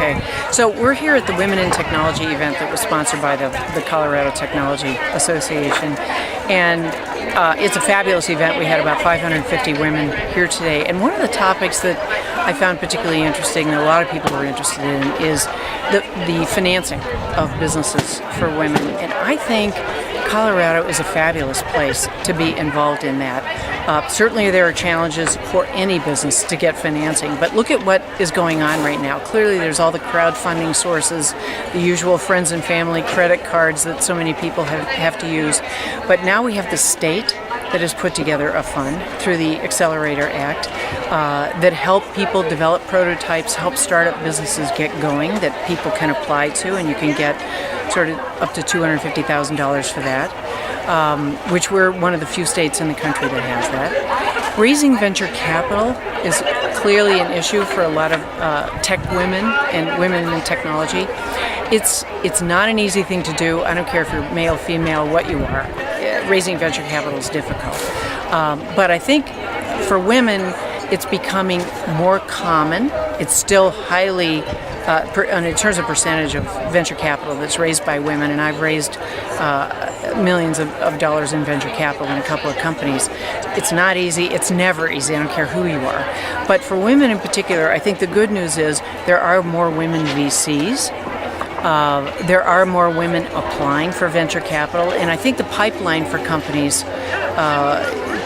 Okay, so we're here at the Women in Technology event that was sponsored by the Colorado Technology Association, and it's a fabulous event. We had about 550 women here today, and one of the topics that I found particularly interesting, that a lot of people were interested in, is the financing of businesses for women, and I think Colorado is a fabulous place to be involved in that. Certainly there are challenges for any business to get financing, but look at what is going on right now. Clearly there's all the crowdfunding sources, the usual friends and family credit cards that so many people have to use. But now we have the state that has put together a fund through the Accelerator Act that help people develop prototypes, help startup businesses get going, that people can apply to, and you can get sort of up to $250,000 for that, which we're one of the few states in the country that has that. Raising venture capital is clearly an issue for a lot of tech women and women in technology. It's not an easy thing to do. I don't care if you're male, female, what you are. Raising venture capital is difficult. But I think for women, it's becoming more common. It's still highly, in terms of percentage of venture capital that's raised by women, and I've raised millions of dollars in venture capital in a couple of companies. It's not easy. It's never easy. I don't care who you are. But for women in particular, I think the good news is there are more women VCs. There are more women applying for venture capital, and I think the pipeline for companies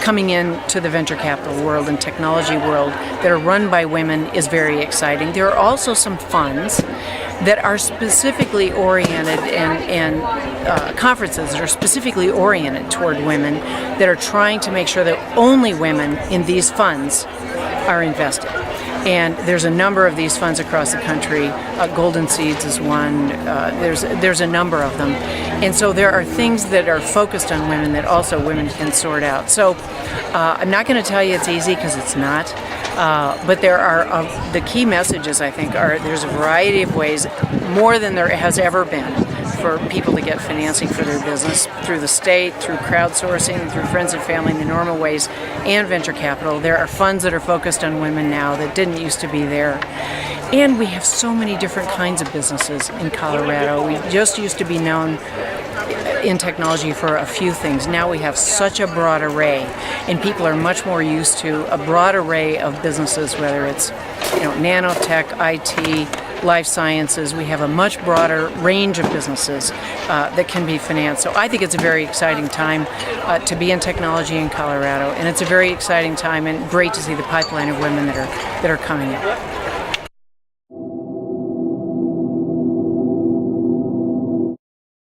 coming into the venture capital world and technology world that are run by women is very exciting. There are also some funds that are specifically oriented and conferences that are specifically oriented toward women that are trying to make sure that only women in these funds are invested. And there's a number of these funds across the country. Golden Seeds is one. There's a number of them. And so there are things that are focused on women that also women can sort out. So I'm not going to tell you it's easy, because it's not. But there are the key messages, I think, are there's a variety of ways, more than there has ever been, for people to get financing for their business through the state, through crowdsourcing, through friends and family in the normal ways, and venture capital. There are funds that are focused on women now that didn't used to be there. And we have so many different kinds of businesses in Colorado. We just used to be known in technology for a few things. Now we have such a broad array, and people are much more used to a broad array of businesses, whether it's nanotech, IT, life sciences. We have a much broader range of businesses that can be financed. So I think it's a very exciting time to be in technology in Colorado, and it's a very exciting time and great to see the pipeline of women that are coming in.